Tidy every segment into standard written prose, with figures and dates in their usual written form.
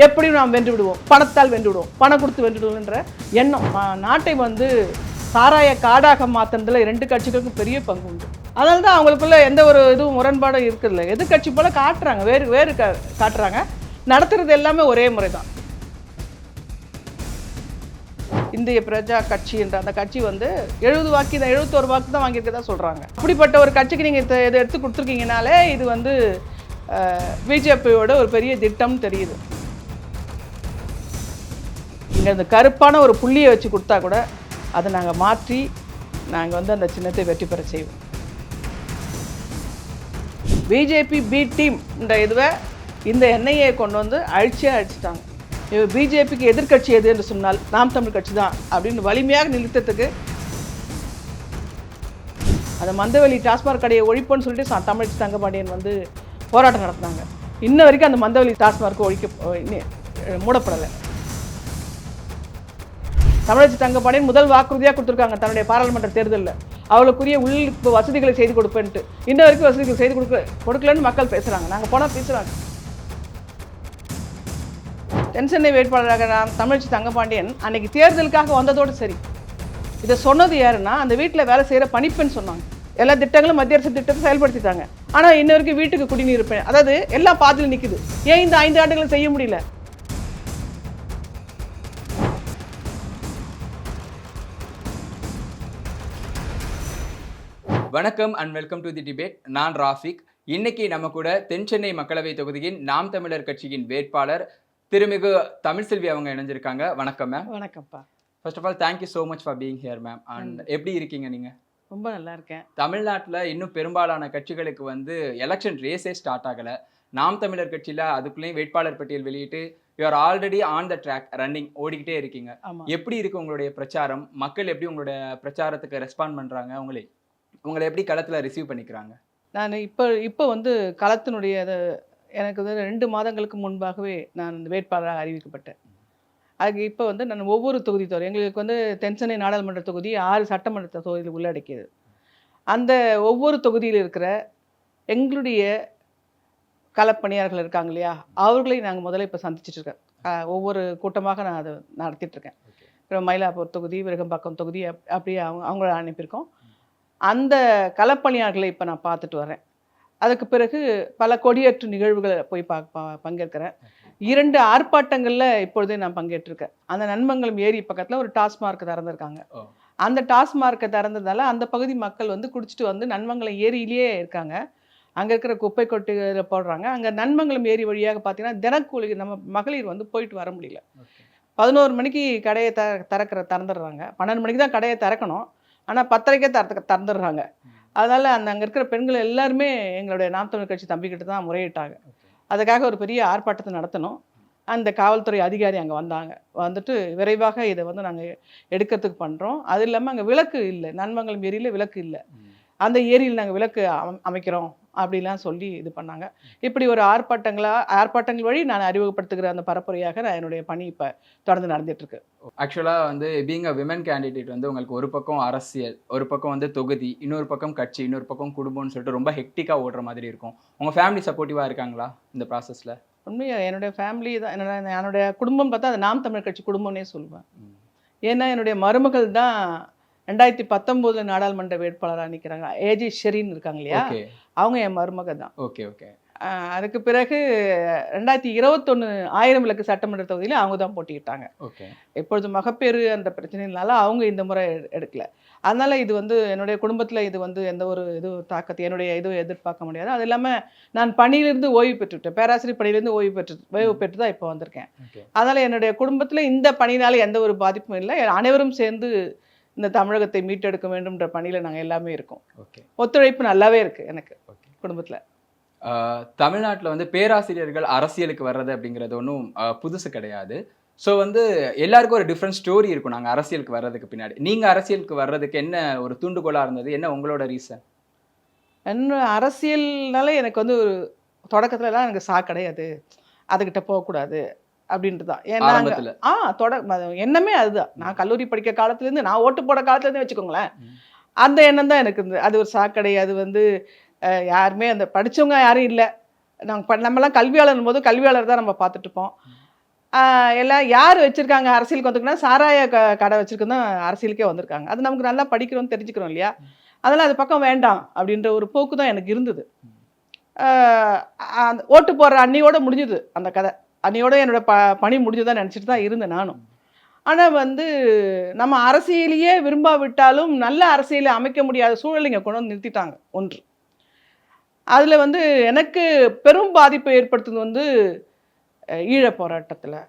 எப்படியும் நாம் வென்று விடுவோம், பணத்தால் வென்று விடுவோம், பணம் கொடுத்து வென்று விடுவோம்ன்ற எண்ணம் நாட்டை வந்து சாராய காடாக மாற்றுறதுல 2 கட்சிகளுக்கும் பெரிய பங்கு உண்டு. அதனால தான் அவங்களுக்குள்ள எந்த ஒரு இதுவும் முரண்பாடும் இருக்குதுல்ல. எதிர்கட்சி போல காட்டுறாங்க, வேறு காட்டுறாங்க, நடத்துறது எல்லாமே ஒரே முறை தான். இந்திய பிரஜா கட்சி என்ற அந்த கட்சி வந்து 70 வாக்கு தான், 71 வாக்கு தான் வாங்கியிருக்கதா சொல்கிறாங்க. அப்படிப்பட்ட ஒரு கட்சிக்கு நீங்கள் இதை எடுத்து கொடுத்துருக்கீங்கனாலே இது வந்து பிஜேபியோட ஒரு பெரிய திட்டம்னு தெரியுது. இங்கே அந்த கருப்பான ஒரு புள்ளியை வச்சு கொடுத்தா கூட அதை நாங்கள் மாற்றி நாங்கள் வந்து அந்த சின்னத்தை வெற்றி பெற செய்வோம். பிஜேபி பி டீம்ன்ற இதுவை இந்த எண்ணெயை கொண்டு வந்து அழிச்சிட்டாங்க. பிஜேபிக்கு எதிர்கட்சி எது என்று சொன்னால் நாம் தமிழ் கட்சி தான் அப்படின்னு வலிமையாக நிறுத்தத்துக்கு அந்த மந்தவெளி டாஸ்மாக் கடையை ஒழிப்புன்னு சொல்லிட்டு தமிழச்சி தங்கபாண்டியன் வந்து போராட்டம் நடத்தினாங்க. இன்ன வரைக்கும் அந்த மந்தவெளி டாஸ்மார்க்கு மூடப்படலை. தமிழச்சி தங்கபாண்டியன் முதல் வாக்குறுதியாக கொடுத்துருக்காங்க தன்னுடைய பாராளுமன்ற தேர்தலில், அவளுக்குரிய உள் வசதிகளை செய்து கொடுப்பேன்ட்டு. இன்ன வரைக்கும் வசதிகள் செய்து கொடுக்கலன்னு மக்கள் பேசுகிறாங்க. நாங்கள் போனால் பேசுகிறாங்க. தென்சென்னை வேட்பாளராக நான் தமிழச்சி தங்கபாண்டியன் அன்னைக்கு தேர்தலுக்காக வந்ததோடு சரி. இதை சொன்னது யாருன்னா அந்த வீட்டில் வேலை செய்கிற பணிப்பெண் சொன்னாங்க. எல்லா திட்டங்களும் மத்திய அரசு திட்டத்தை செயல்படுத்திட்டாங்க. ஆனால் இன்ன வரைக்கும் வீட்டுக்கு குடிநீர் பெண், அதாவது எல்லா பாதியில் நிற்குது. ஏன் இந்த 5 ஆண்டுகளை செய்ய முடியல? வணக்கம் and welcome to the debate. நான் ராஃபிக். இன்னைக்கு நம்ம கூட தென்சென்னை மக்களவை தொகுதியின் நாம் தமிழர் கட்சியின் வேட்பாளர் திருமிகு தமிழ்செல்வி அவங்க இணைஞ்சிருக்காங்க. வணக்கம் மேம். வணக்கம்ப்பா. First of all thank you so much for being here ma'am. And எப்படி இருக்கீங்க நீங்கள்? ரொம்ப நல்லா இருக்கேன். தமிழ்நாட்டில் இன்னும் பெரும்பாலான கட்சிகளுக்கு வந்து எலெக்ஷன் ரேஸே ஸ்டார்ட் ஆகலை. நாம் தமிழர் கட்சியில் அதுக்குள்ளேயும் வேட்பாளர் பட்டியல் வெளியிட்டு you are already on the track, running, ஓடிக்கிட்டே இருக்கீங்க. எப்படி இருக்கு உங்களுடைய பிரச்சாரம்? மக்கள் எப்படி உங்களுடைய பிரச்சாரத்துக்கு ரெஸ்பாண்ட் பண்ணுறாங்க? உங்களை எப்படி களத்தில் ரிசீவ் பண்ணிக்கிறாங்க? நான் இப்போ வந்து களத்தினுடைய எனக்கு வந்து 2 மாதங்களுக்கு முன்பாகவே நான் இந்த வேட்பாளராக அறிவிக்கப்பட்டேன். அதுக்கு இப்போ வந்து நான் ஒவ்வொரு தொகுதி எங்களுக்கு வந்து தென்சென்னை நாடாளுமன்ற தொகுதி 6 சட்டமன்ற தொகுதியில் உள்ளடக்கியது. அந்த ஒவ்வொரு தொகுதியில் இருக்கிற எங்களுடைய களப்பணியாளர்கள் இருக்காங்க இல்லையா, அவர்களை நாங்கள் முதல்ல இப்போ சந்திச்சிட்ருக்கேன். ஒவ்வொரு கூட்டமாக நான் அதை நடத்திட்டுருக்கேன். இப்போ மயிலாப்பூர் தொகுதி, விருகம்பாக்கம் தொகுதி அப்படியே அவங்கள அனுப்பியிருக்கோம். அந்த களப்பணியாளர்களை இப்போ நான் பார்த்துட்டு வரேன். அதுக்கு பிறகு பல கொடியேற்று நிகழ்வுகளை போய் பங்கேற்கிறேன். 2 ஆர்ப்பாட்டங்களில் இப்பொழுதே நான் பங்கேற்றிருக்கேன். அந்த நன்மங்கலம் ஏரி பக்கத்தில் ஒரு டாஸ்மார்க் திறந்துருக்காங்க. அந்த டாஸ்மார்க்கை திறந்ததால அந்த பகுதி மக்கள் வந்து குடிச்சிட்டு வந்து நன்மங்கலம் ஏரியிலேயே இருக்காங்க. அங்கே இருக்கிற குப்பை கொட்டிகளை போடுறாங்க. அங்கே நன்மங்கலம் ஏரி வழியாக பார்த்தீங்கன்னா தினக்கூலி நம்ம மகளிர் வந்து போயிட்டு வர முடியல. 11 மணிக்கு கடையை திறந்துடுறாங்க. 12 மணிக்கு தான் கடையை திறக்கணும். ஆனால் 10:30க்கே திறந்துடுறாங்க. அதனால் அங்கே இருக்கிற பெண்கள் எல்லாருமே எங்களுடைய நாம் தமிழர் கட்சி தம்பிக்கிட்ட தான் முறையிட்டாங்க. அதுக்காக ஒரு பெரிய ஆர்ப்பாட்டத்தை நடத்தணும். அந்த காவல்துறை அதிகாரி அங்கே வந்தாங்க. வந்துட்டு விரைவாக இதை வந்து நாங்கள் எடுக்கிறதுக்கு பண்ணுறோம். அது இல்லாமல் அங்கே விளக்கு இல்லை, நன்மங்கலம் ஏரியில் விளக்கு இல்லை. அந்த ஏரியில் நாங்கள் விளக்கு அமைக்கிறோம் அப்படிலாம் சொல்லி இது பண்ணாங்க. இப்படி ஒரு ஆர்ப்பாட்டங்கள் வழி நான் அறிமுகப்படுத்துகிற அந்த பரப்புரையாக நான் என்னுடைய பணி இப்போ தொடர்ந்து நடந்துகிட்ருக்கு. ஆக்சுவலாக வந்து பீயிங் அ விமன் கேண்டிடேட் வந்து உங்களுக்கு ஒரு பக்கம் அரசியல், ஒரு பக்கம் வந்து தொகுதி, இன்னொரு பக்கம் கட்சி, இன்னொரு பக்கம் குடும்பம்னு சொல்லிட்டு ரொம்ப ஹெக்டிக்காக ஓடுற மாதிரி இருக்கும். உங்கள் ஃபேமிலி சப்போர்ட்டிவாக இருக்காங்களா இந்த ப்ராசஸில்? உண்மையாக என்னுடைய ஃபேமிலி தான், என்னுடைய குடும்பம் பார்த்தா அது நாம் தமிழர் கட்சி குடும்பம்னே சொல்லுவேன். ஏன்னா என்னுடைய மருமகள் தான் 2019 நாடாளுமன்ற வேட்பாளராக நிற்கிறாங்க. ஏஜி ஷெரீன் இருக்காங்க இல்லையா, அவங்க என் மருமக தான். Okay okay. அதுக்கு பிறகு 2021 1000 விளக்கு சட்டமன்ற தொகுதியில் அவங்க தான் போட்டிக்கிட்டாங்க. ஓகே. இப்பொழுது மகப்பேறு அந்த பிரச்சனைனால அவங்க இந்த முறை எடுக்கல. அதனால் இது வந்து என்னுடைய குடும்பத்தில் இது வந்து எந்த ஒரு தாக்கத்தை என்னுடைய இதுவும் எதிர்பார்க்க முடியாது. அது இல்லாமல் நான் பணியிலிருந்து ஓய்வு பெற்றுவிட்டேன். பேராசிரியர் பணியிலிருந்து ஓய்வு பெற்று தான் இப்போ வந்திருக்கேன். அதனால் என்னுடைய குடும்பத்தில் இந்த பணியினால் எந்த ஒரு பாதிப்பும் இல்லை. அனைவரும் சேர்ந்து இந்த தமிழகத்தை மீட்டெடுக்க வேண்டும்ன்ற பணியில் நாங்கள் எல்லாமே இருக்கோம். ஓகே. ஒத்துழைப்பு நல்லாவே இருக்குது எனக்கு குடும்பத்தில். தமிழ்நாட்டில் வந்து பேராசிரியர்கள் அரசியலுக்கு வர்றது அப்படிங்கிறது ஒன்றும் புதுசு கிடையாது. ஸோ வந்து எல்லாருக்கும் ஒரு டிஃப்ரெண்ட் ஸ்டோரி இருக்கும் நாங்கள் அரசியலுக்கு வர்றதுக்கு பின்னாடி. நீங்கள் அரசியலுக்கு வர்றதுக்கு என்ன ஒரு தூண்டுகோலாக இருந்தது? என்ன உங்களோட ரீசன்? என்னோட அரசியல்னால எனக்கு வந்து ஒரு தொடக்கத்துலலாம் எனக்கு கிடையாது, அதுக்கிட்ட போகக்கூடாது அப்படின்ட்டு தான். ஏன்னா எண்ணமே அதுதான். நான் கல்லூரி படிக்கிற காலத்துலேருந்து, நான் ஓட்டு போட காலத்துலேருந்து வச்சுக்கோங்களேன், அந்த எண்ணம் தான் எனக்கு இருந்தது. அது ஒரு சாக்கடை. அது வந்து யாருமே அந்த படித்தவங்க யாரும் இல்லை. நம்மலாம் கல்வியாளர் போது கல்வியாளர் தான் நம்ம பார்த்துட்ருப்போம். எல்லாம் யார் வச்சுருக்காங்க அரசியலுக்கு வந்துருக்குன்னா சாராய கடை வச்சுருக்கு தான் அரசியலுக்கே வந்திருக்காங்க. அது நமக்கு நல்லா படிக்கிறோம் தெரிஞ்சுக்கிறோம் இல்லையா? அதெல்லாம் அது பக்கம் வேண்டாம் அப்படின்ற ஒரு போக்கு தான் எனக்கு இருந்தது. அந்த ஓட்டு போடுற அன்னியோட முடிஞ்சுது அந்த கதை. அன்னியோட என்னோட பணி முடிஞ்சுதான் நினச்சிட்டு தான் இருந்தேன் நானும். ஆனால் வந்து நம்ம அரசியலையே விரும்பாவிட்டாலும் நல்ல அரசியலை அமைக்க முடியாத சூழலை இங்கே கொண்டு வந்து நிறுத்திட்டாங்க ஒன்று. அதில் வந்து எனக்கு பெரும் பாதிப்பை ஏற்படுத்துவது வந்து ஈழப் போராட்டத்தில்.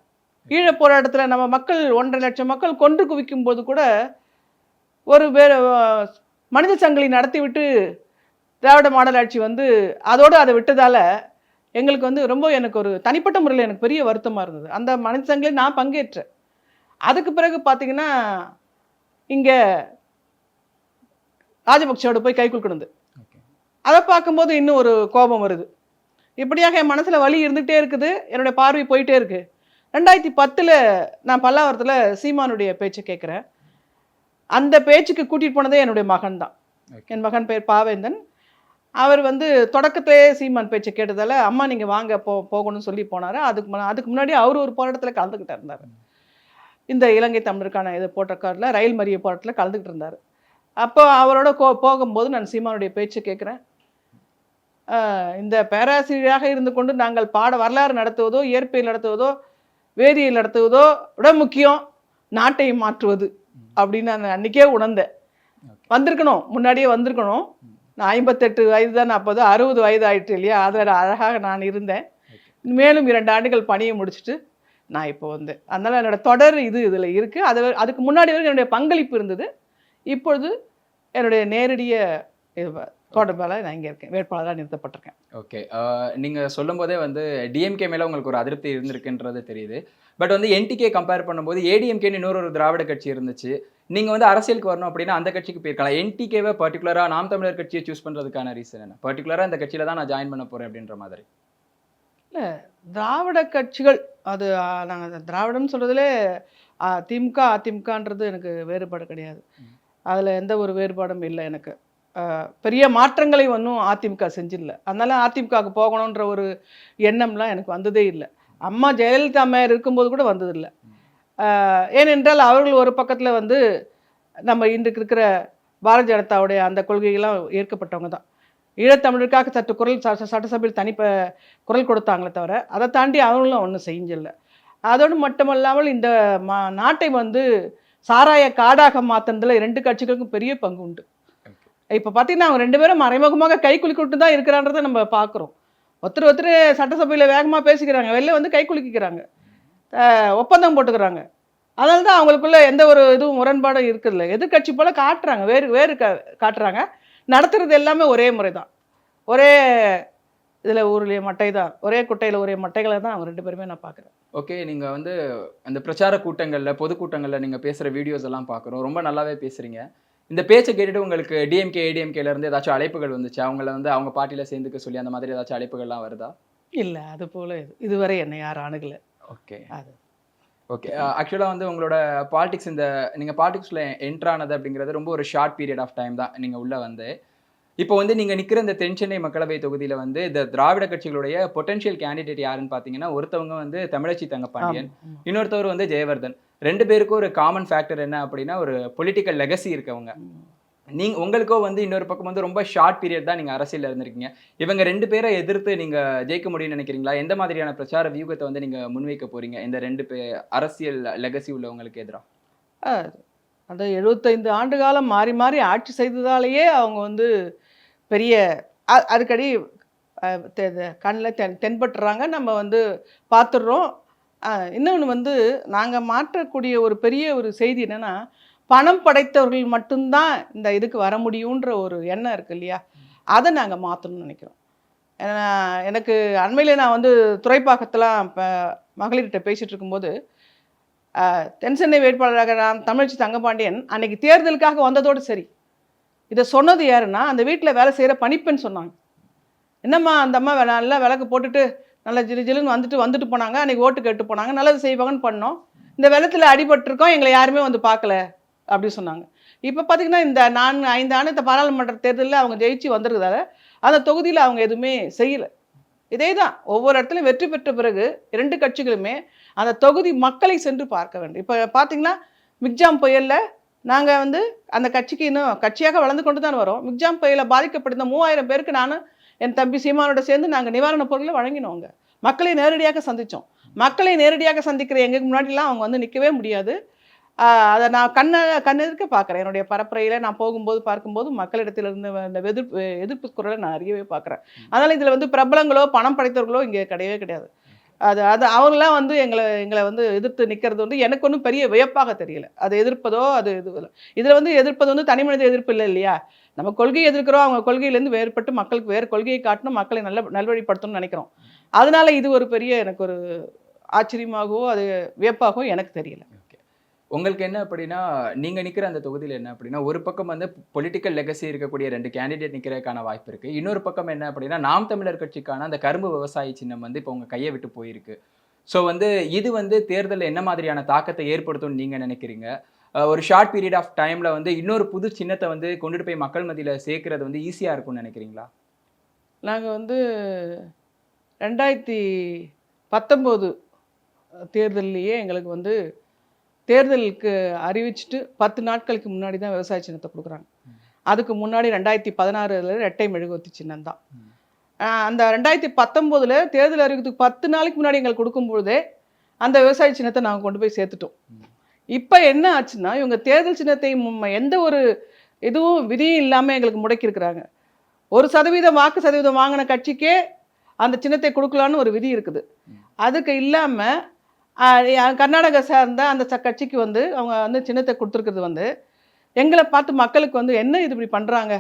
ஈழப் போராட்டத்தில் நம்ம மக்கள் 1.5 லட்சம் மக்கள் கொன்று குவிக்கும் போது கூட ஒரு மனித சங்கிலி நடத்திவிட்டு திராவிட மாடல் ஆட்சி வந்து அதோடு அதை விட்டதால் எங்களுக்கு வந்து ரொம்ப எனக்கு ஒரு தனிப்பட்ட முறையில் எனக்கு பெரிய வருத்தமாக இருந்தது. அந்த மனித சங்கிலி நான் பங்கேற்றேன். அதுக்கு பிறகு பார்த்தீங்கன்னா இங்கே ராஜபக்சோட போய் கை குலுக்கணுது. அதை பார்க்கும்போது இன்னும் ஒரு கோபம் வருது. இப்படியாக என் மனசில் வலி இருந்துகிட்டே இருக்குது, என்னுடைய பார்வை போயிட்டே இருக்குது. 2010 நான் பல்லாவரத்தில் சீமானுடைய பேச்சை கேட்குறேன். அந்த பேச்சுக்கு கூட்டிகிட்டு போனதே என்னுடைய மகன் தான். என் மகன் பேர் பாவேந்தன். அவர் வந்து தொடக்கத்திலே சீமான் பேச்சை கேட்டதால் அம்மா நீங்கள் வாங்க போகணும்னு சொல்லி போனார். அதுக்கு முன்னாடி அவர் ஒரு போராட்டத்தில் கலந்துக்கிட்டு இருந்தார். இந்த இலங்கை தமிழருக்கான இது போராட்டத்தில் ரயில் மறிய போராட்டத்தில் கலந்துக்கிட்டு இருந்தார். அப்போ அவரோட போகும்போது நான் சீமானுடைய பேச்சை கேட்குறேன். இந்த பேராசிரியராக இருந்து கொண்டு நாங்கள் வரலாறு நடத்துவதோ இயற்பியல் நடத்துவதோ வேதியியல் நடத்துவதோ விட முக்கியம் நாட்டை மாற்றுவது அப்படின்னு நான் அன்றைக்கே உணர்ந்தேன். வந்திருக்கணும், முன்னாடியே வந்திருக்கணும். நான் 58 வயது தான், அப்போது 60 வயது ஆயிடுச்சு இல்லையா? அதில் அழகாக நான் இருந்தேன். மேலும் 2 ஆண்டுகள் பணியை முடிச்சுட்டு நான் இப்போ வந்தேன். அதனால் என்னோட தொடர் இதில் இருக்குது. அதுக்கு முன்னாடி வரைக்கும் என்னுடைய பங்களிப்பு இருந்தது. இப்பொழுது என்னுடைய நேரடிய தொடர்பால் நான் இங்கே இருக்கேன், வேட்பாளராக நிறுத்தப்பட்டிருக்கேன். ஓகே, நீங்கள் சொல்லும் போதே வந்து டிஎம்கே மேலே உங்களுக்கு ஒரு அதிருப்தி இருந்திருக்குன்றது தெரியுது. பட் வந்து என்டிகே கம்பேர் பண்ணும்போது ஏடிஎம்கேன்னு இன்னொரு திராவிட கட்சி இருந்துச்சு. நீங்கள் வந்து அரசியலுக்கு வரணும் அப்படின்னா அந்த கட்சிக்கு போயிருக்கலாம். என்டிகேவை பர்டிகுலராக நாம் தமிழர் கட்சியை சூஸ் பண்ணுறதுக்கான ரீசன் என்ன? பர்டிகுலராக இந்த கட்சியில் தான் நான் ஜாயின் பண்ண போகிறேன் அப்படின்ற மாதிரி. இல்லை, திராவிட கட்சிகள் அது நாங்கள் திராவிடம்னு சொல்கிறதுலே திமுக அதிமுகன்றது எனக்கு வேறுபாடு கிடையாது. அதில் எந்த ஒரு வேறுபாடும் இல்லை எனக்கு. பெரிய மாற்றங்களை ஒன்றும் அதிமுக செஞ்சிடல. அதனால் அதிமுகவுக்கு போகணுன்ற ஒரு எண்ணம்லாம் எனக்கு வந்ததே இல்லை. அம்மா ஜெயலலிதா அம்மையார் இருக்கும்போது கூட வந்ததில்லை. ஏனென்றால் அவர்கள் ஒரு பக்கத்தில் வந்து நம்ம இன்றைக்கு இருக்கிற பாரதிய ஜனதாவுடைய அந்த கொள்கைகள்லாம் ஏற்கப்பட்டவங்க தான். ஈழத்தமிழருக்காக சற்று சட்டசபையில் குரல் கொடுத்தாங்களே தவிர அதை தாண்டி அவங்களும் ஒன்றும் செஞ்சில்லை. அதோடு மட்டுமல்லாமல் இந்த நாட்டை வந்து சாராய காடாக மாற்றினதில் 2 கட்சிகளுக்கும் பெரிய பங்கு உண்டு. இப்போ பார்த்தீங்கன்னா அவங்க 2 பேரும் மறைமுகமாக கை குலுக்கிட்டு தான் இருக்கிறான்றதை நம்ம பார்க்குறோம். ஒருத்தர் சட்டசபையில் வேகமாக பேசிக்கிறாங்க, வெளில வந்து கை குலுக்கிக்கிறாங்க, ஒப்பந்தம் போட்டுக்கிறாங்க. அதனால தான் அவங்களுக்குள்ள எந்த ஒரு இதுவும் முரண்பாடும் இருக்குதுல்ல. எதிர்கட்சி போல் காட்டுறாங்க, வேறு காட்டுறாங்க. நடத்துறது எல்லாமே ஒரே முறை தான், ஒரே இதில் ஊர்லேயே மட்டை தான், ஒரே குட்டையில் ஒரே மட்டைகளை தான் அவங்க 2 பேருமே நான் பார்க்குறேன். ஓகே, நீங்கள் வந்து அந்த பிரச்சார கூட்டங்களில் பொதுக்கூட்டங்களில் நீங்கள் பேசுகிற வீடியோஸ் எல்லாம் பார்க்குறோம், ரொம்ப நல்லாவே பேசுகிறீங்க. இந்த பேச்சை கேட்டுட்டு உங்களுக்கு டிஎம்கே ஏடிஎம்கேலேருந்து ஏதாச்சும் அழைப்புகள் வந்துச்சு? அவங்கள வந்து அவங்க பார்ட்டியில் சேர்ந்துக்க சொல்லி அந்த மாதிரி ஏதாச்சும் அழைப்புகள்லாம் வருதா? இல்லை, அது போல் இதுவரை என்னை யாரும் அணுகலை. Okay okay. ஆக்சுவலாக வந்து உங்களோட பாலிடிக்ஸ், நீங்கள் பாலிடிக்ஸில் என்ட்ரானது அப்படிங்கிறது ரொம்ப ஒரு ஷார்ட் பீரியட் ஆஃப் டைம் தான் நீங்கள் உள்ளே வந்து. இப்போ வந்து நீங்கள் நிற்கிற இந்த தென்சென்னை மக்களவை தொகுதியில் வந்து இந்த திராவிட கட்சிகளுடைய பொட்டன்ஷியல் கேண்டிடேட் யாருன்னு பார்த்தீங்கன்னா, ஒருத்தவங்க வந்து தமிழச்சி தங்கப்பாண்டியன், இன்னொருத்தவர் வந்து ஜெயவர்தன். 2 பேருக்கும் ஒரு காமன் ஃபேக்டர் என்ன அப்படின்னா, ஒரு பொலிட்டிக்கல் லெகசி இருக்கவங்க. உங்களுக்கோ வந்து இன்னொரு பக்கம் வந்து ரொம்ப ஷார்ட் பீரியட் தான் நீங்கள் அரசியலில் இருந்திருக்கீங்க. இவங்க 2 பேரை எதிர்த்து நீங்கள் ஜெயிக்க முடியும்னு நினைக்கிறீங்களா? எந்த மாதிரியான பிரச்சார வியூகத்தை வந்து நீங்கள் முன்வைக்க போகிறீங்க இந்த 2 அரசியல் லெகசி உள்ளவங்களுக்கு எதிராக? அந்த 75 ஆண்டு காலம் மாறி மாறி ஆட்சி செய்ததாலேயே அவங்க வந்து பெரிய அடிக்கடி கண்ணில் தென்பட்டுறாங்க, நம்ம வந்து பார்த்துடுறோம். இன்னொன்று வந்து நாங்கள் மாற்றக்கூடிய ஒரு பெரிய ஒரு செய்தி என்னென்னா, பணம் படைத்தவர்கள் மட்டும்தான் இந்த இதுக்கு வர முடியுன்ற ஒரு எண்ணம் இருக்குது இல்லையா? அதை நாங்கள் மாற்றணும்னு நினைக்கிறோம். எனக்கு அண்மையில் நான் வந்து துறைப்பாக்கத்தெலாம் இப்போ மகளிர்கிட்ட பேசிகிட்டு இருக்கும்போது, தென்சென்னை வேட்பாளராக நான் தமிழச்சி தங்கப்பாண்டியன் அன்னைக்கு தேர்தலுக்காக வந்ததோடு சரி, இதை சொன்னது யாருன்னா அந்த வீட்டில் வேலை செய்கிற பணிப்பெண் சொன்னாங்க. என்னம்மா அந்த அம்மா நல்லா விளக்கு போட்டுட்டு நல்லா ஜிலுன்னு வந்துட்டு போனாங்க, அன்றைக்கி ஓட்டு கேட்டு போனாங்க, நல்லது செய்வாங்கன்னு பண்ணோம், இந்த வெள்ளத்தில் அடிபட்டிருக்கோம், எங்களை யாருமே வந்து பார்க்கல அப்படின்னு சொன்னாங்க. இப்போ பார்த்திங்கன்னா இந்த 4-5 ஆண்டு இந்த பாராளுமன்ற தேர்தலில் அவங்க ஜெயிச்சு வந்திருக்கிறதால அந்த தொகுதியில் அவங்க எதுவுமே செய்யலை. இதே தான் ஒவ்வொரு இடத்துலையும் வெற்றி பெற்ற பிறகு 2 கட்சிகளுமே அந்த தொகுதி மக்களை சென்று பார்க்க வேண்டும். இப்போ பார்த்தீங்கன்னா மிக்ஜாம் புயலில் நாங்கள் வந்து அந்த கட்சிக்கு இன்னும் கட்சியாக வளர்ந்து கொண்டு தான் வரோம். மிக்ஜாம் புயலில் பாதிக்கப்பட்ட 3000 பேருக்கு நானும் என் தம்பி சீமானோட சேர்ந்து நாங்கள் நிவாரணப் பொருளை வழங்கினோங்க. மக்களை நேரடியாக சந்தித்தோம். மக்களை நேரடியாக சந்திக்கிற எங்களுக்கு முன்னாடிலாம் அவங்க வந்து நிற்கவே முடியாது. அதை நான் கண்ணெதிர்க்க பார்க்குறேன். என்னுடைய பரப்புரையில் நான் போகும்போது பார்க்கும்போது மக்களிடத்திலிருந்து அந்த எதிர்ப்பு குரலை நான் அறியவே பார்க்குறேன். அதனால் இதில் வந்து பிரபலங்களோ பணம் படைத்தவர்களோ இங்கே கிடையவே கிடையாது. அது அவங்களாம் வந்து எங்களை வந்து எதிர்த்து நிற்கிறது வந்து எனக்கு ஒன்றும் பெரிய வியப்பாக தெரியல. அதை எதிர்ப்பதோ அது இதில் வந்து எதிர்ப்பது வந்து தனி மனித எதிர்ப்பு இல்லை இல்லையா? நம்ம கொள்கையை எதிர்க்கிறோம், அவங்க கொள்கையிலேருந்து வேறுபட்டு மக்களுக்கு வேறு கொள்கையை காட்டணும், மக்களை நல்வழிப்படுத்தணும்னு நினைக்கிறோம். அதனால இது ஒரு பெரிய எனக்கு ஒரு ஆச்சரியமாகவோ அது வியப்பாகவோ எனக்கு தெரியல. உங்களுக்கு என்ன அப்படின்னா, நீங்க நிக்கிற அந்த தொகுதியில என்ன அப்படின்னா, ஒரு பக்கம் வந்து பொலிட்டிக்கல் லெகசி இருக்கக்கூடிய 2 கேண்டிடேட் நிக்கிறதுக்கான வாய்ப்பு இருக்கு. இன்னொரு பக்கம் என்ன அப்படின்னா, நாம் தமிழர் கட்சிக்கான அந்த கரும்பு விவசாயி சின்னம் வந்து இப்போ உங்க கையை விட்டு போயிருக்கு. ஸோ வந்து இது வந்து தேர்தலில் என்ன மாதிரியான தாக்கத்தை ஏற்படுத்தும்னு நீங்க நினைக்கிறீங்க? ஒரு ஷார்ட் பீரியட் ஆஃப் டைம்ல வந்து இன்னொரு புது சின்னத்தை வந்து கொண்டுட்டு போய் மக்கள் மத்தியில சேர்க்கிறது வந்து ஈஸியா இருக்கும்னு நினைக்கிறீங்களா? நாங்கள் வந்து 2019 தேர்தல்லையே எங்களுக்கு வந்து தேர்தலுக்கு அறிவிச்சுட்டு 10 நாட்களுக்கு முன்னாடி தான் விவசாய சின்னத்தை கொடுக்குறாங்க. அதுக்கு முன்னாடி 2016 ரெட்டை மெழுகுவர்த்தி சின்னம் தான். அந்த 2019 தேர்தல் அறிவிக்கிறதுக்கு 10 நாளைக்கு முன்னாடி எங்களுக்கு கொடுக்கும்பொழுதே அந்த விவசாய சின்னத்தை நாங்கள் கொண்டு போய் சேர்த்துட்டோம். இப்போ என்ன ஆச்சுன்னா இவங்க தேர்தல் சின்னத்தை எந்த ஒரு இதுவும் விதியும் இல்லாமல் எங்களுக்கு முடக்கியிருக்கிறாங்க. 1% வாக்கு சதவீதம் வாங்கின கட்சிக்கே அந்த சின்னத்தை கொடுக்கலான்னு ஒரு விதி இருக்குது. அதுக்கு இல்லாமல் கர்நாடகா சார்ந்த அந்த கட்சிக்கு வந்து அவங்க வந்து சின்னத்தை கொடுத்துருக்குறது வந்து எங்களை பார்த்து மக்களுக்கு வந்து என்ன இது இப்படி பண்ணுறாங்க,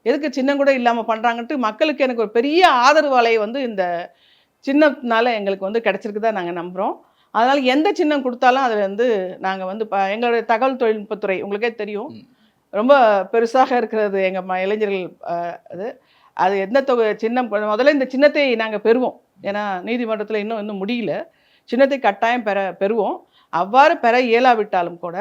எதுக்கு சின்னம் கூட இல்லாமல் பண்ணுறாங்கன்ட்டு மக்களுக்கு எனக்கு ஒரு பெரிய ஆதரவு அலை வந்து இந்த சின்னத்தினால எங்களுக்கு வந்து கிடச்சிருக்குதான் நாங்கள் நம்புகிறோம். அதனால் எந்த சின்னம் கொடுத்தாலும் அதில் வந்து நாங்கள் வந்து எங்களுடைய தகவல் தொழில்நுட்பத்துறை உங்களுக்கே தெரியும் ரொம்ப பெருசாக இருக்கிறது எங்கள் இளைஞர்கள். அது எந்த சின்னம் முதல்ல இந்த சின்னத்தை நாங்கள் பெறுவோம். ஏன்னா நீதிமன்றத்தில் இன்னும் முடியல. சின்னத்தை கட்டாயம் பெறுவோம். அவ்வாறு பெற இயலாவிட்டாலும் கூட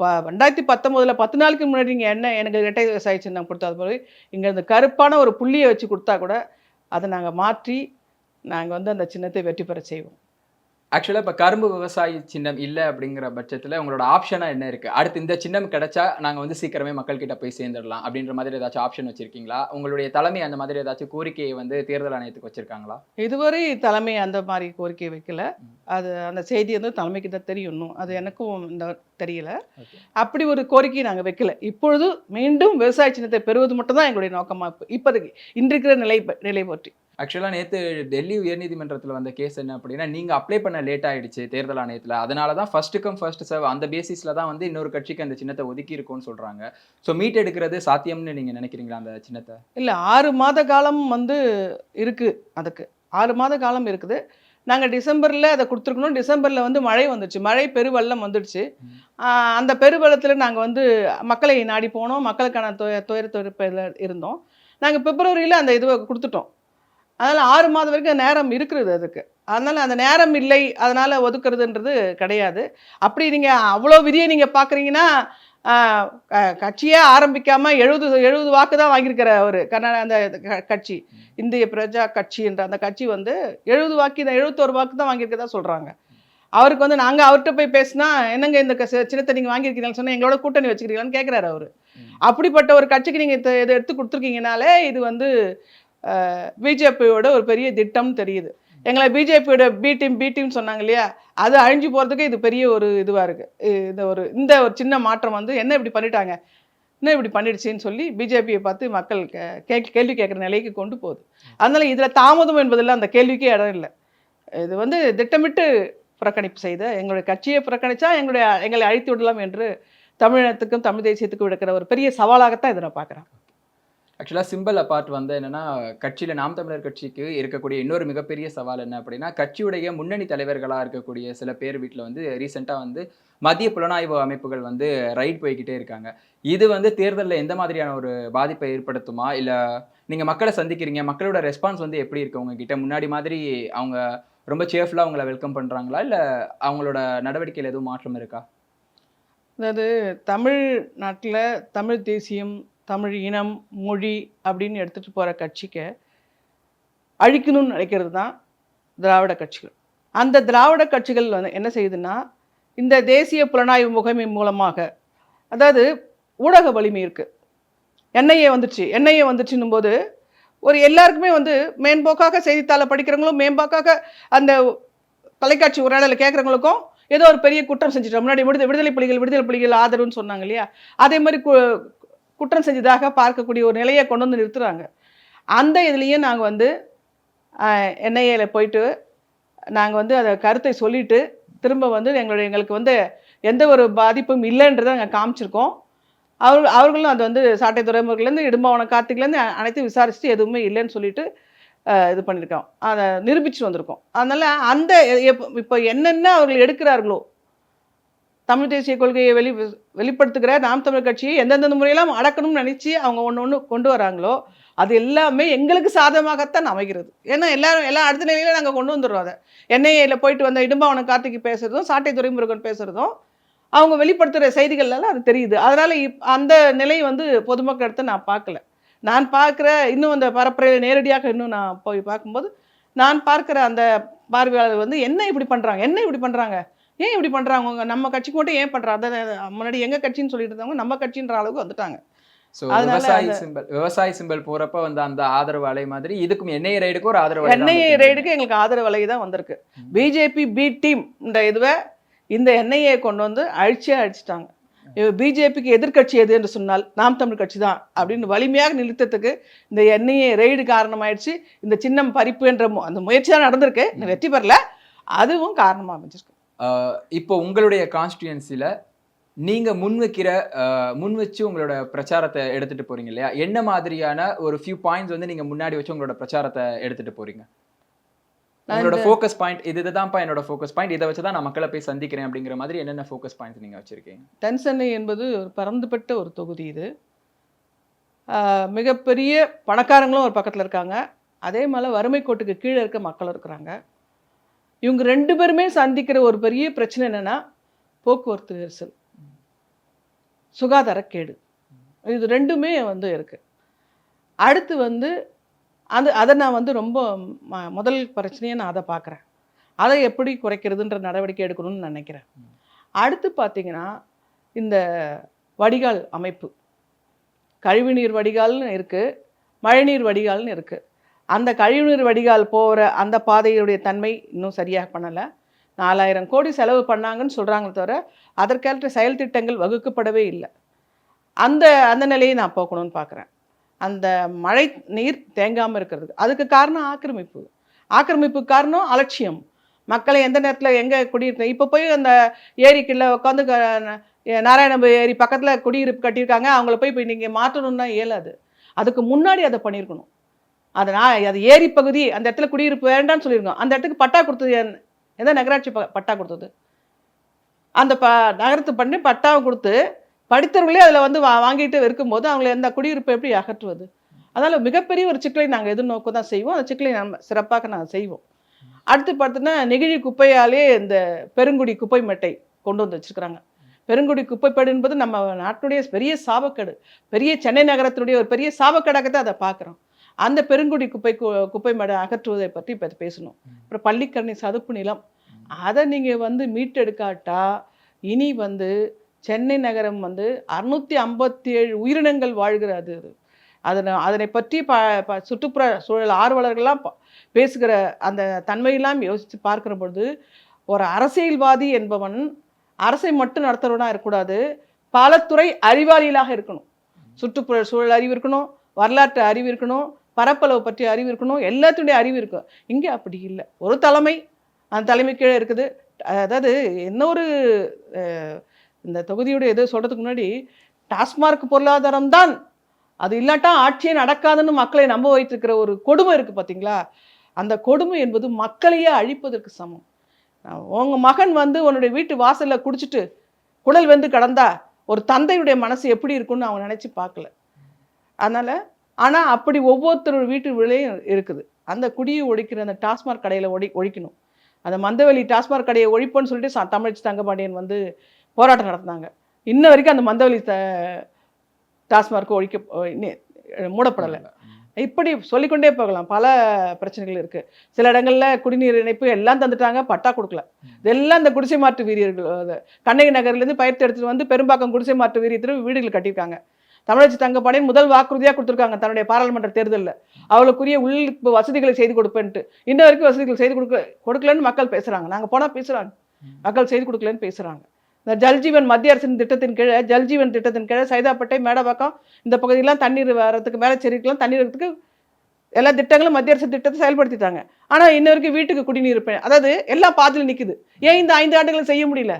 2019 10 நாளுக்கு முன்னாடி நீங்கள் என்ன எனக்கு இரட்டை விவசாய சின்னம் கொடுத்தா போது இங்கே இந்த கருப்பான ஒரு புள்ளியை வச்சு கொடுத்தா கூட அதை நாங்கள் மாற்றி நாங்கள் வந்து அந்த சின்னத்தை வெற்றி பெற செய்வோம். ஆக்சுவலாக இப்போ கரும்பு விவசாயி சின்னம் இல்லை அப்படிங்கிற பட்சத்தில் உங்களோட ஆப்ஷனாக என்ன இருக்குது? அடுத்து இந்த சின்னம் கிடைச்சா நாங்கள் வந்து சீக்கிரமே மக்கள்கிட்ட போய் சேர்ந்துடலாம் அப்படின்ற மாதிரி ஏதாச்சும் ஆப்ஷன் வச்சுருக்கீங்களா? உங்களுடைய தலைமை அந்த மாதிரி ஏதாச்சும் கோரிக்கையை வந்து தேர்தல் ஆணையத்துக்கு வச்சுருக்காங்களா? இதுவரை தலைமை அந்த மாதிரி கோரிக்கை வைக்கல. அது அந்த செய்தி வந்து தலைமைக்கு தான் தெரியும். இன்னும் அது எனக்கும் தெரியல. அப்படி ஒரு கோரிக்கையை நாங்கள் வைக்கல. இப்பொழுது மீண்டும் விவசாய சின்னத்தை பெறுவது மட்டும் தான் எங்களுடைய நோக்கமாக இப்போதைக்கு இன்றைக்கிற நிலை பற்றி. ஆக்சுவலாக நேற்று டெல்லி உயர்நீதிமன்றத்தில் வந்த கேஸ் என்ன அப்படின்னா, நீங்கள் அப்ளை பண்ண லேட் ஆகிடுச்சு தேர்தல் ஆணையத்தில், அதனால தான் ஃபர்ஸ்ட் கம் ஃபர்ஸ்ட் சர்வ் அந்த பேசிஸில் தான் வந்து இன்னொரு கட்சிக்கு அந்த சின்னத்தை ஒதுக்கி இருக்கும்னு சொல்கிறாங்க. ஸோ மீட் எடுக்கிறது சாத்தியம்னு நீங்கள் நினைக்கிறீங்களா அந்த சின்னத்தை? இல்லை, 6 மாத காலம் வந்து இருக்குது. அதுக்கு 6 மாத காலம் இருக்குது. நாங்கள் டிசம்பரில் அதை கொடுத்துருக்கணும். டிசம்பரில் வந்து மழை வந்துடுச்சு, மழை பெருவெள்ளம் வந்துடுச்சு. அந்த பெருவெள்ளத்தில் நாங்கள் வந்து மக்களை நாடி போனோம், மக்களுக்கான துயரத்தில் இருந்தோம். நாங்கள் பிப்ரவரியில் அந்த இதுவை கொடுத்துட்டோம். அதனால் 6 மாதம் வரைக்கும் நேரம் இருக்கிறது அதுக்கு. அதனால் அந்த நேரம் இல்லை, அதனால் ஒதுக்குறதுன்றது கிடையாது. அப்படி நீங்கள் அவ்வளோ விதியை நீங்கள் பார்க்குறீங்கன்னா கட்சியே ஆரம்பிக்காமல் 70 வாக்கு தான் வாங்கியிருக்கிற ஒரு அந்த கட்சி இந்திய பிரஜா கட்சி என்ற அந்த கட்சி வந்து 71 வாக்கு தான் வாங்கியிருக்கதா சொல்கிறாங்க. அவருக்கு வந்து நாங்கள் அவர்கிட்ட போய் பேசினா என்னங்க இந்த சின்னத்தை நீங்கள் வாங்கியிருக்கீங்கன்னு சொன்னால் எங்களோட கூட்டணி வச்சுக்கிறீங்களான்னு கேட்குறாரு அவர். அப்படிப்பட்ட ஒரு கட்சிக்கு நீங்கள் இதை எடுத்து கொடுத்துருக்கீங்கனாலே இது வந்து பிஜேபியோட ஒரு பெரிய திட்டம்னு தெரியுது. எங்களை பிஜேபியோட பி டீம் சொன்னாங்க இல்லையா, அது அழிஞ்சு போகிறதுக்கு இது பெரிய ஒரு இதுவாக இருக்குது. இந்த ஒரு சின்ன மாற்றம் வந்து என்ன இப்படி பண்ணிட்டாங்க, என்ன இப்படி பண்ணிடுச்சின்னு சொல்லி பிஜேபியை பார்த்து மக்கள் கேள்வி கேட்குற நிலைக்கு கொண்டு போகுது. அதனால் இதில் தாமதம் என்பதில் அந்த கேள்விக்கே இடம் இல்லை. இது வந்து திட்டமிட்டு புறக்கணிப்பு செய்த எங்களுடைய கட்சியை புறக்கணித்தா எங்களை அழித்து விடலாம் என்று தமிழினத்துக்கும் தமிழ் தேசியத்துக்கும் விடுக்கிற ஒரு பெரிய சவாலாகத்தான் இதை நான் பார்க்குறேன். ஆக்சுவலாக சிம்பிள் அப்பார்ட் வந்து என்னென்னா, கட்சியில் நாம் தமிழர் கட்சிக்கு இருக்கக்கூடிய இன்னொரு மிகப்பெரிய சவால் என்ன அப்படின்னா, கட்சியுடைய முன்னணி தலைவர்களாக இருக்கக்கூடிய சில பேர் வீட்டில் வந்து ரீசெண்டாக வந்து மத்திய புலனாய்வு அமைப்புகள் வந்து ரைட் போய்கிட்டே இருக்காங்க. இது வந்து தேர்தலில் எந்த மாதிரியான ஒரு பாதிப்பை ஏற்படுத்துமா? இல்லை நீங்கள் மக்களை சந்திக்கிறீங்க, மக்களோட ரெஸ்பான்ஸ் வந்து எப்படி இருக்குது உங்ககிட்ட? முன்னாடி மாதிரி அவங்க ரொம்ப சேர்ஃபுல்லாக அவங்கள வெல்கம் பண்ணுறாங்களா, இல்லை அவங்களோட நடவடிக்கையில் எதுவும் மாற்றம் இருக்கா? அதாவது தமிழ்நாட்டில் தமிழ் தேசியம், தமிழ் இனம், மொழி அப்படின்னு எடுத்துகிட்டு போகிற கட்சிக்கு அழிக்கணும்னு நினைக்கிறது தான் திராவிட கட்சிகள். அந்த திராவிட கட்சிகள் வந்து என்ன செய்யுதுன்னா, இந்த தேசிய புலனாய்வு முகமை மூலமாக, அதாவது ஊடக வலிமை இருக்குது. என்ஐஏ வந்துச்சுன்னும் போது ஒரு எல்லாருக்குமே வந்து மேம்போக்காக செய்தித்தாளை படிக்கிறவங்களும், மேம்போக்காக அந்த தொலைக்காட்சி உரையாடலை கேட்குறவங்களுக்கும் ஏதோ ஒரு பெரிய குற்றம் செஞ்சுட்டோம். முன்னாடி விடுதலை புலிகள் ஆதரவுன்னு சொன்னாங்க இல்லையா? அதே மாதிரி குற்றம் செஞ்சதாக பார்க்கக்கூடிய ஒரு நிலையை கொண்டு வந்து நிறுத்துறாங்க. அந்த இதுலேயும் நாங்கள் வந்து என்ஐஏல போயிட்டு நாங்கள் வந்து அதை கருத்தை சொல்லிட்டு திரும்ப வந்து எங்களுக்கு வந்து எந்த ஒரு பாதிப்பும் இல்லைன்றதை நாங்கள் காமிச்சிருக்கோம். அவர்களும் அது வந்து சாட்டை துறைமுகத்துலேருந்து இடும்பாவனம் கார்த்திக்லேருந்து அனைத்தும் விசாரிச்சுட்டு எதுவுமே இல்லைன்னு சொல்லிட்டு இது பண்ணியிருக்கோம். அதை நிரூபிச்சுட்டு வந்திருக்கோம். அதனால் அந்த இப்போ என்னென்ன அவர்கள் எடுக்கிறார்களோ, தமிழ் தேசிய கொள்கையை வெளிப்படுத்துகிற நாம் தமிழர் கட்சியை எந்தெந்த முறையெல்லாம் அடக்கணும்னு நினச்சி அவங்க ஒன்று கொண்டு வராங்களோ, அது எல்லாமே எங்களுக்கு சாதகமாகத்தான் அமைகிறது. ஏன்னா எல்லாம் அடுத்த நிலையில் நாங்கள் கொண்டு வந்துடுறோம். அதை என்ஐஏல போயிட்டு வந்த இடும்பாவனம் கார்த்திக் பேசுகிறதும், சாட்டை துரைமுருகன் பேசுகிறதும் அவங்க வெளிப்படுத்துகிற செய்திகள்லாம் அது தெரியுது. அதனால் அந்த நிலை வந்து பொதுமக்கள் இடத்த நான் பார்க்கல. நான் பார்க்குற இன்னும் அந்த பரப்புரையில் நேரடியாக இன்னும் நான் போய் பார்க்கும்போது, நான் பார்க்குற அந்த பார்வையாளர் வந்து என்ன இப்படி பண்ணுறாங்க, ஏன் இப்படி பண்ணுறாங்க, நம்ம கட்சிக்கு மட்டும் ஏன் பண்ணுறாங்க, அதான் முன்னாடி எங்கள் கட்சின்னு சொல்லிட்டு இருந்தவங்க நம்ம கட்சின்ற அளவுக்கு வந்துட்டாங்க. ஸோ விவசாய சிம்பல் போறப்ப வந்து அந்த ஆதரவு அலை மாதிரி இதுக்கும் என்ஐஏ ரைடுக்கு ஒரு ஆதரவு என்ஐஏ ரைடுக்கு எங்களுக்கு ஆதரவு அலை தான் வந்திருக்கு. பிஜேபி பி டீம் இதுவை இந்த என்ஐஏ கொண்டு வந்து அழிச்சிட்டாங்க. பிஜேபிக்கு எதிர்கட்சி எது என்று சொன்னால் நாம் தமிழ் கட்சி தான் அப்படின்னு வலிமையாக நிறுத்தத்துக்கு இந்த என்ஐஏ ரெய்டு காரணமாயிடுச்சு. இந்த சின்னம் பறிப்பு என்ற அந்த முயற்சி தான் நடந்திருக்கு, வெற்றி பெறல, அதுவும் காரணமாக அமைஞ்சிருக்கு. இப்போ உங்களுடைய கான்ஸ்டியூன்சில நீங்க முன் வச்சு உங்களோட பிரச்சாரத்தை எடுத்துட்டு போறீங்க இல்லையா? என்ன மாதிரியான ஒரு ஃபியூ பாயிண்ட்ஸ் வந்து நீங்க முன்னாடி வச்சு உங்களோட பிரச்சாரத்தை எடுத்துட்டு போறீங்க? உங்களோட ஃபோக்கஸ் பாயிண்ட் இதுதான்ப்பா என்னோட ஃபோக்கஸ் பாயிண்ட், இதை வச்சு தான் நான் மக்களை போய் சந்திக்கிறேன் அப்படிங்கிற மாதிரி என்னென்ன ஃபோக்கஸ் பாயிண்ட்ஸ் நீங்கள் வச்சுருக்கீங்க? தென் சென்னை என்பது ஒரு பரந்துபட்ட ஒரு தொகுதி. இது மிகப்பெரிய பணக்காரங்களும் ஒரு பக்கத்தில் இருக்காங்க, அதே மாதிரி வறுமை கோட்டுக்கு கீழே இருக்க மக்களும் இருக்கிறாங்க. இவங்க 2 பேருமே சந்திக்கிற ஒரு பெரிய பிரச்சனை என்னென்னா போக்குவரத்து நெரிசல், சுகாதாரக்கேடு. இது 2மே வந்து இருக்குது. அடுத்து வந்து அதை நான் வந்து ரொம்ப முதல் பிரச்சனையை நான் அதை பார்க்குறேன். அதை எப்படி குறைக்கிறதுன்ற நடவடிக்கை எடுக்கணும்னு நினைக்கிறேன். அடுத்து பார்த்திங்கன்னா இந்த வடிகால் அமைப்பு, கழிவுநீர் வடிகால்னு இருக்குது, மழைநீர் வடிகால்னு இருக்குது. அந்த கழிவுநீர் வடிகால் போகிற அந்த பாதையுடைய தன்மை இன்னும் சரியாக பண்ணலை. 4000 கோடி செலவு பண்ணாங்கன்னு சொல்கிறாங்க தவிர அதற்கேற்ற செயல் திட்டங்கள் வகுக்கப்படவே இல்லை. அந்த நிலையை நான் போக்கணும்னு பார்க்குறேன். அந்த மழை நீர் தேங்காமல் இருக்கிறது, அதுக்கு காரணம் ஆக்கிரமிப்புக்கு காரணம் அலட்சியம். மக்களை எந்த நேரத்தில் எங்கே குடியிருக்க, இப்போ போய் அந்த ஏரிக்குள்ளே உட்காந்து நாராயணபுரம் ஏரி பக்கத்தில் குடியிருப்பு கட்டியிருக்காங்க, அவங்கள போய் நீங்கள் மாற்றணும்னா இயலாது. அதுக்கு முன்னாடி அதை பண்ணியிருக்கணும். அது ஏரி பகுதி, அந்த இடத்துல குடியிருப்பு வேண்டான்னு சொல்லியிருக்கோம். அந்த இடத்துக்கு பட்டா கொடுத்தது எந்த நகராட்சி பட்டா கொடுத்தது? அந்த நகரத்து பண்ணி பட்டாவை கொடுத்து படித்தவர்களே அதில் வந்து வாங்கிட்டு இருக்கும்போது அவங்களை எந்த குடியிருப்பை எப்படி அகற்றுவது? அதனால் மிகப்பெரிய ஒரு சிக்கலை நாங்கள் எதிர்நோக்க தான் செய்வோம். அந்த சிக்கலை நம்ம சிறப்பாக நாங்கள் செய்வோம். அடுத்து பார்த்தோன்னா நெகிழி குப்பையாலே இந்த பெருங்குடி குப்பை மெட்டை கொண்டு வந்து வச்சுருக்கிறாங்க. பெருங்குடி குப்பைப்பேடு என்பது நம்ம நாட்டுடைய பெரிய சாபக்கேடு, பெரிய சென்னை நகரத்தினுடைய ஒரு பெரிய சாபக்கேடாகத்தான் அதை பார்க்குறோம். அந்த பெருங்குடி குப்பை மேடை அகற்றுவதை பற்றி இப்போ பேசணும். அப்புறம் பள்ளிக்கரணை சதுப்பு நிலம், அதை நீங்கள் வந்து மீட்டெடுக்காட்டா இனி வந்து சென்னை நகரம் வந்து 657 உயிரினங்கள் வாழ்கிறது. அதனை பற்றி சுற்றுப்புற சூழல் ஆர்வலர்கள்லாம் பேசுகிற அந்த தன்மையெல்லாம் யோசித்து பார்க்கிற பொழுது ஒரு அரசியல்வாதி என்பவன் அரசை மட்டும் நடத்துகிறவனாக இருக்கக்கூடாது, பல துறை அறிவாளிகளாக இருக்கணும். சுற்றுப்புற சூழல் அறிவு இருக்கணும், வரலாற்று அறிவு இருக்கணும், பரப்பளவு பற்றி அறிவு இருக்கணும், எல்லாத்துடைய அறிவு இருக்கும். இங்கே அப்படி இல்லை. ஒரு தலைமை, அந்த தலைமை கீழே இருக்குது. அதாவது இன்னொரு இந்த தொகுதியுடைய எது சொல்கிறதுக்கு முன்னாடி டாஸ்மார்க் பொருளாதாரம் தான், அது இல்லாட்டா ஆட்சியே நடக்காதுன்னு மக்களை நம்ப வைத்திருக்கிற ஒரு கொடுமை இருக்குது பார்த்தீங்களா? அந்த கொடுமை என்பது மக்களையே அழிப்பதற்கு சமம். உங்கள் மகன் வந்து உன்னுடைய வீட்டு வாசலில் குடிச்சிட்டு குடல் வெந்து கடந்தா ஒரு தந்தையுடைய மனசு எப்படி இருக்குன்னு அவங்க நினச்சி பார்க்கல. அதனால் ஆனால் அப்படி ஒவ்வொருத்தரோட வீட்டு விலையும் இருக்குது. அந்த குடியை ஒழிக்கிற அந்த டாஸ்மார்க் கடையில் ஒழிக்கணும். அந்த மந்தவெளி டாஸ்மார்க் கடையை ஒழிப்போன்னு சொல்லிட்டு தமிழச்சி தங்கபாண்டியன் வந்து போராட்டம் நடத்தினாங்க. இன்ன வரைக்கும் அந்த மந்தவெளி டாஸ்மார்க் மூடப்படலை. இப்படி சொல்லிக்கொண்டே போகலாம். பல பிரச்சனைகள் இருக்குது. சில இடங்களில் குடிநீர் இணைப்பு எல்லாம் தந்துட்டாங்க, பட்டா கொடுக்கல. இதெல்லாம் இந்த குடிசை மாற்று வீரியர்கள் கண்ணகி நகர்லேருந்து பயிர்த்து எடுத்துகிட்டு வந்து பெரும்பாக்கம் குடிசை மாற்று வீரியத்தில் வீடுகள் கட்டியிருக்காங்க. தமிழச்சி தங்கப்பாண்டியன் முதல் வாக்குறுதியாக கொடுத்துருக்காங்க தன்னுடைய பாராளுமன்ற தேர்தலில். அவளுக்குரிய உள் வசதிகளை செய்து கொடுப்பேன்ட்டு. இன்ன வரைக்கும் வசதிகள் செய்து கொடுக்கலன்னு மக்கள் பேசுகிறாங்க. நாங்கள் போனால் பேசுகிறாங்க, மக்கள் செய்து கொடுக்கலன்னு பேசுகிறாங்க. இந்த ஜல்ஜீவன் மத்திய அரசின் திட்டத்தின் கீழே, ஜல்ஜீவன் திட்டத்தின் கீழே சைதாப்பேட்டை, மேடவாக்கம் இந்த பகுதியெல்லாம் தண்ணீர் வரத்துக்கு, மேலச்சேரிக்கெல்லாம் தண்ணீர் வரத்துக்கு எல்லா திட்டங்களும் மத்திய அரசு திட்டத்தை செயல்படுத்திட்டாங்க. ஆனால் இன்ன வரைக்கும் வீட்டுக்கு குடிநீர் அதாவது எல்லாம் பாதியில் நிற்குது. ஏன் இந்த 5 ஆண்டுகள் செய்ய முடியல?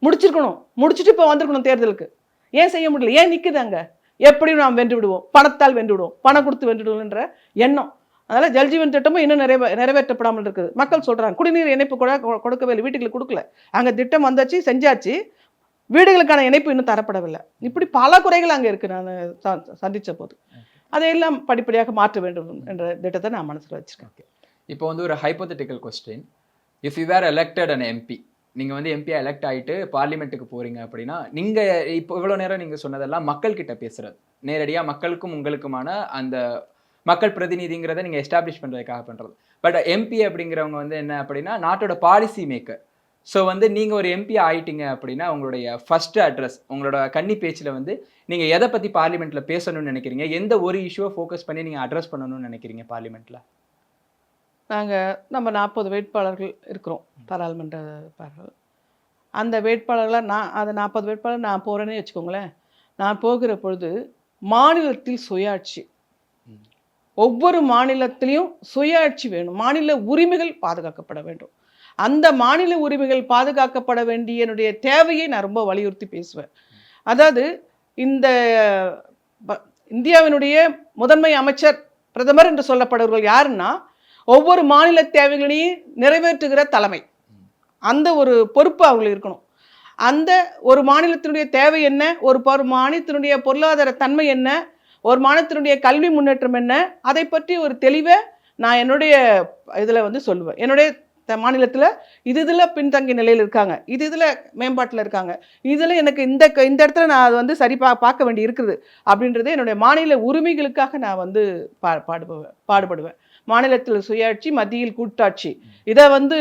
முடிச்சிருக்கணும், முடிச்சுட்டு இப்போ வந்திருக்கணும் தேர்தலுக்கு. ஏன் செய்ய முடியல? ஏன் நிற்குது அங்கே? எப்படியும் நாம் வென்று விடுவோம், பணத்தால் வென்று விடுவோம், பணம் கொடுத்து வென்று விடுவோம்ன்ற எண்ணம். அதனால் ஜல்ஜீவன் திட்டமும் இன்னும் நிறைவேற்றப்படாமல் இருக்குது. மக்கள் சொல்கிறாங்க குடிநீர் இணைப்பு கூட கொடுக்கவே இல்லை, வீட்டுக்கு கொடுக்கல. அங்கே திட்டம் வந்தாச்சு, செஞ்சாச்சு, வீடுகளுக்கான இணைப்பு இன்னும் தரப்படவில்லை. இப்படி பல குறைகள் அங்கே இருக்குது. நான் சந்தித்த போது அதையெல்லாம் படிப்படியாக மாற்ற வேண்டும் என்ற திட்டத்தை நான் மனசில் வச்சுருக்கேன். இப்போ வந்து ஒரு hypothetical question, if you were elected an MP, நீங்கள் வந்து எம்பியாக எலெக்ட் ஆகிட்டு பார்லிமெண்ட்டுக்கு போகிறீங்க அப்படின்னா, நீங்கள் இப்போ இவ்வளோ நேரம் நீங்கள் சொன்னதெல்லாம் மக்கள்கிட்ட பேசுகிறது, நேரடியாக மக்களுக்கும் உங்களுக்குமான அந்த மக்கள் பிரதிநிதிங்கிறத நீங்கள் எஸ்டாப்ளிஷ் பண்ணுறதுக்காக பண்ணுறது. பட் எம்பி அப்படிங்கிறவங்க வந்து என்ன அப்படின்னா நாட்டோட பாலிசி மேக்கர். ஸோ வந்து நீங்கள் ஒரு எம்பி ஆகிட்டீங்க அப்படின்னா உங்களுடைய ஃபஸ்ட்டு அட்ரஸ், உங்களோட கன்னி பேச்சில் வந்து நீங்கள் எதை பற்றி பார்லிமெண்ட்டில் பேசணும்னு நினைக்கிறீங்க? எந்த ஒரு இஷ்யூவை ஃபோக்கஸ் பண்ணி நீங்கள் அட்ரஸ் பண்ணணும்னு நினைக்கிறீங்க பார்லிமெண்ட்டில்? நம்ம 40 வேட்பாளர்கள் இருக்கிறோம், பாராளுமன்ற வேட்பாளர்கள். அந்த வேட்பாளர்களாக அந்த 40 வேட்பாளர் நான் போகிறேன்னே வச்சுக்கோங்களேன். நான் போகிற பொழுது மாநிலத்தில் சுயாட்சி, ஒவ்வொரு மாநிலத்திலையும் சுயாட்சி வேணும், மாநில உரிமைகள் பாதுகாக்கப்பட வேண்டும். அந்த மாநில உரிமைகள் பாதுகாக்கப்பட வேண்டியனுடைய தேவையை நான் ரொம்ப வலியுறுத்தி பேசுவேன். அதாவது இந்த இந்தியாவினுடைய முதன்மை அமைச்சர், பிரதமர் என்று சொல்லப்படுவர்கள் யாருன்னா ஒவ்வொரு மாநில தேவைகளையும் நிறைவேற்றுகிற தலைமை. அந்த ஒரு பொறுப்பு அவங்களுக்கு இருக்கணும். அந்த ஒரு மாநிலத்தினுடைய தேவை என்ன, ஒரு மாநிலத்தினுடைய பொருளாதார தன்மை என்ன, ஒரு மாநிலத்தினுடைய கல்வி முன்னேற்றம் என்ன, அதை பற்றி ஒரு தெளிவை நான் என்னுடைய இதில் வந்து சொல்லுவேன். என்னுடைய மாநிலத்தில் இதில் பின்தங்கிய நிலையில் இருக்காங்க, இதில் மேம்பாட்டில் இருக்காங்க, இதில் எனக்கு இந்த இடத்துல நான் அது வந்து சரி பார்க்க வேண்டி இருக்குது அப்படின்றது என்னுடைய மாநில உரிமைகளுக்காக நான் வந்து பாடுபடுவேன். மாநிலத்தில் சுயாட்சி, மத்தியில் கூட்டாட்சி, இதை வந்து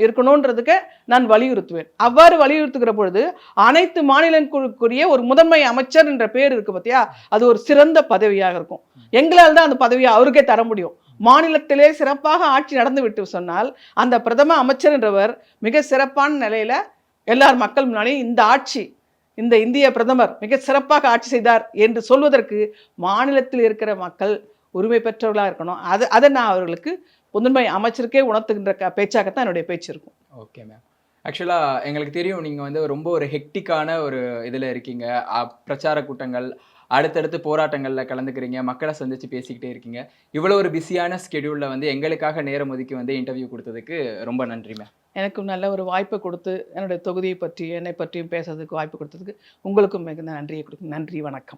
இருக்கணுன்றதுக்கு நான் வலியுறுத்துவேன். அவ்வாறு வலியுறுத்துகிற பொழுது அனைத்து மாநிலங்களுக்குரிய ஒரு முதன்மை அமைச்சர் என்ற பேர் இருக்கு பார்த்தியா, அது ஒரு சிறந்த பதவியாக இருக்கும். எங்களால் தான் அந்த பதவியை அவருக்கே தர முடியும். மாநிலத்திலே சிறப்பாக ஆட்சி நடந்து விட்டு சொன்னால் அந்த பிரதம அமைச்சர் என்றவர் மிக சிறப்பான நிலையில எல்லார் மக்கள் முன்னாடியும் இந்த ஆட்சி, இந்த இந்திய பிரதமர் மிக சிறப்பாக ஆட்சி செய்தார் என்று சொல்வதற்கு மாநிலத்தில் இருக்கிற மக்கள் உரிமை பெற்றவர்களாக இருக்கணும். அதை நான் அவர்களுக்கு முதன்மை அமைச்சருக்கே உணர்த்துகின்ற பேச்சாகத்தான் என்னுடைய பேச்சு இருக்கும். Okay ma'am. ஆக்சுவலாக எங்களுக்கு தெரியும் நீங்கள் வந்து ரொம்ப ஒரு ஹெக்டிக்கான ஒரு இதில் இருக்கீங்க, பிரச்சார கூட்டங்கள், அடுத்தடுத்து போராட்டங்களில் கலந்துக்கிறீங்க, மக்களை சந்தித்து பேசிக்கிட்டே இருக்கீங்க. இவ்வளோ ஒரு பிஸியான ஸ்கெடியூலில் வந்து எங்களுக்காக நேரம் ஒதுக்கி வந்து இன்டர்வியூ கொடுத்ததுக்கு ரொம்ப நன்றி மேம். எனக்கும் நல்ல ஒரு வாய்ப்பை கொடுத்து என்னுடைய தொகுதியை பற்றி என்னை பற்றியும் பேசுறதுக்கு வாய்ப்பு கொடுத்ததுக்கு உங்களுக்கும் மிகுந்த நன்றியை கொடுக்கும். நன்றி, வணக்கம்.